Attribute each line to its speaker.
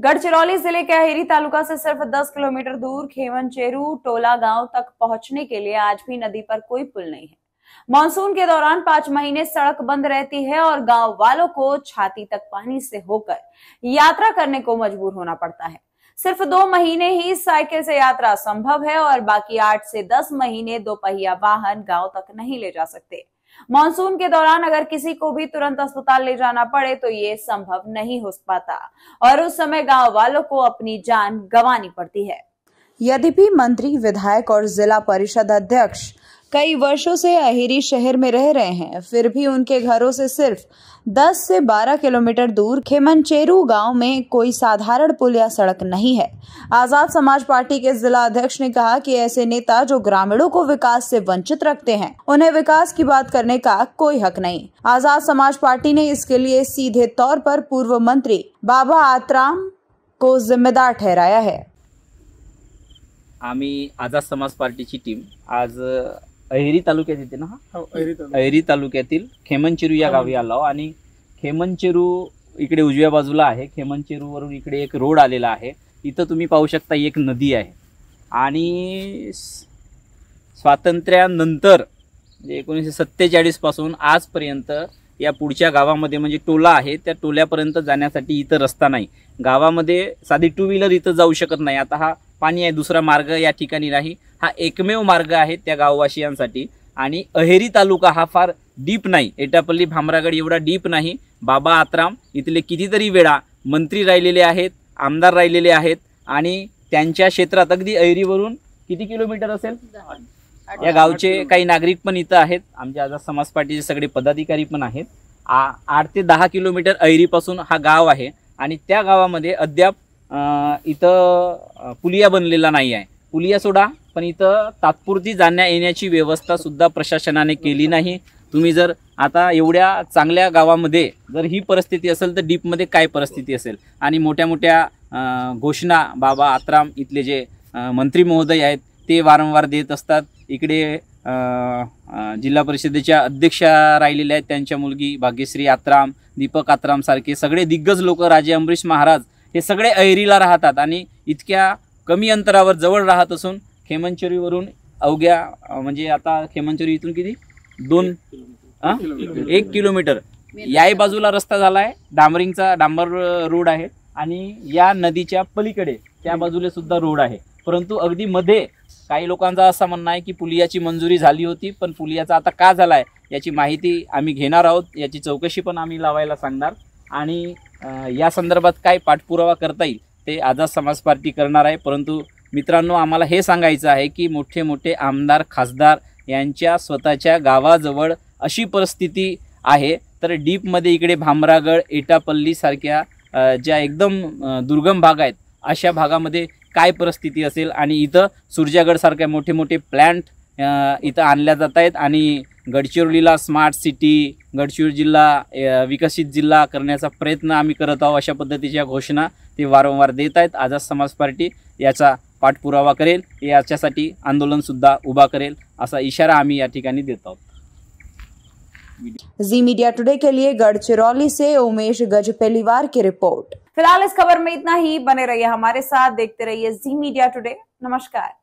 Speaker 1: गढ़चिरौली जिले के अहेरी तालुका से सिर्फ 10 किलोमीटर दूर खेमनचेरू टोला गांव तक पहुंचने के लिए आज भी नदी पर कोई पुल नहीं है। मानसून के दौरान 5 महीने सड़क बंद रहती है और गांव वालों को छाती तक पानी से होकर यात्रा करने को मजबूर होना पड़ता है। सिर्फ 2 महीने ही साइकिल से यात्रा संभव है और बाकी 8 से 10 महीने दोपहिया वाहन गांव तक नहीं ले जा सकते। मानसून के दौरान अगर किसी को भी तुरंत अस्पताल ले जाना पड़े तो ये संभव नहीं हो पाता और उस समय गांव वालों को अपनी जान गंवानी पड़ती है। यद्यपि मंत्री, विधायक और जिला परिषद अध्यक्ष कई वर्षों से अहेरी शहर में रह रहे हैं, फिर भी उनके घरों से सिर्फ 10 से 12 किलोमीटर दूर खेमनचेरू गांव में कोई साधारण पुल या सड़क नहीं है। आजाद समाज पार्टी के जिला अध्यक्ष ने कहा कि ऐसे नेता जो ग्रामीणों को विकास से वंचित रखते हैं, उन्हें विकास की बात करने का कोई हक नहीं। आजाद समाज पार्टी ने इसके लिए सीधे तौर पर पूर्व मंत्री बाबा आत्राम को जिम्मेदार ठहराया है।
Speaker 2: आम्ही आजाद समाज पार्टीची टीम आज अहेरी तालुक्यात येते ना, अहेरी तालुक्यातील खेमनचेरू या गावी आलो आणि खेमनचेरू इकडे उजव्या बाजूला आहे। खेमनचेरू वरून इकडे एक रोड आलेला आहे। इथं तुम्ही पाहू शकता एक नदी आहे आणि स्वातंत्र्यानंतर म्हणजे 1947 पासून आजपर्यंत या पुढच्या गावामध्ये म्हणजे टोला आहे, त्या टोल्यापर्यंत जाण्यासाठी इथं रस्ता नाही। गावामध्ये साधी 2 व्हीलर इथं जाऊ शकत नाही। आता हा पाणी आहे, दुसरा मार्ग या ठिकाणी नाही, हा एकमेव मार्ग आहे त्या गाववासियांसाठी। आणि अहेरी तालुका हा फार डीप नाही, एटापल्ली भामरागड एवढा डीप नाही। बाबा आत्राम इथले कितीतरी वेळा मंत्री राहिलेले आहेत, आमदार राहिलेले आहेत आणि त्यांच्या क्षेत्रात अगदी अहेरीवरून किती किलोमीटर असेल या गावचे काही नागरिक पण इथं आहेत, आमच्या आजाद समाज पार्टीचे सगळे पदाधिकारी पण आहेत। 8 ते 10 किलोमीटर अहेरीपासून हा गाव आहे आणि त्या गावामध्ये अद्याप इथं पुलिया बनलेला नाही आहे। पुलिया सोडा, पण इथं तात्पुरती जाण्या येण्याची व्यवस्था सुद्धा प्रशासनाने केली नाही। तुम्ही जर आता एवढ्या चांगल्या गावामध्ये जर ही परिस्थिती असेल तर डीपमध्ये काय परिस्थिती असेल। आणि मोठ्या मोठ्या घोषणा बाबा आत्राम इथले जे मंत्री महोदय आहेत ते वारंवार देत असतात। इकडे जिल्हा परिषदेच्या अध्यक्षा राहिलेल्या आहेत, त्यांच्या मुलगी भाग्यश्री आत्राम, दीपक आत्राम सारखे सगळे दिग्गज लोक, राजे अंबरीश महाराज, हे सगळे अहेरीला राहतात आणि इतक्या कमी अंतरावर जवळ राहत असून खेमनचेरूवरून अवघ्या म्हणजे आता खेमनचेरू इथून किती 1 किलोमीटर याही बाजूला रस्ता झाला आहे, डांबर रोड आहे आणि या नदीच्या पलीकडे त्या बाजूला सुद्धा रोड आहे। परंतु अगदी मध्ये काही लोकांचा असं म्हणणं आहे की पुलियाची मंजुरी झाली होती, पण पुलियाचा आता का झाला आहे याची माहिती आम्ही घेणार आहोत, याची चौकशी पण आम्ही लावायला सांगणार आणि या संदर्भात काय पाठपुरावा करता येईल ते आजाद समाज पार्टी करणार आहे। परंतु मित्रांनो, आम्हाला हे सांगायचं आहे की मोठे मोठे आमदार, खासदार यांच्या स्वतःच्या गावाजवळ अशी परिस्थिती आहे, तर डीपमध्ये इकडे भामरागड, एटापल्ली सारख्या ज्या एकदम दुर्गम भाग आहेत अशा भागामध्ये काय परिस्थिती असेल। आणि इथं सुरजागड सारखे मोठे मोठे प्लॅन्ट इथं आणल्या जात आहेत आणि गडचिरोलीला स्मार्ट सिटी, गडचिरोली जिल्हा विकसित जिल्हा करण्याचा प्रयत्न आम्ही करत आहोत, अशा पद्धतीच्या घोषणा ते वारंवार देत आहेत। आजाद समाज पार्टी याचा पाठपुरावा करेल, याच्यासाठी आंदोलन सुद्धा उभा करेल, असा इशारा आम्ही या ठिकाणी देत आहोत।
Speaker 1: जी मीडिया टुडे के लिए गढ़चिरौली से उमेश गजपेलीवार की रिपोर्ट। फिलहाल इस खबर में इतना ही। बने रहिए हमारे साथ, देखते रहिए जी मीडिया टुडे। नमस्कार।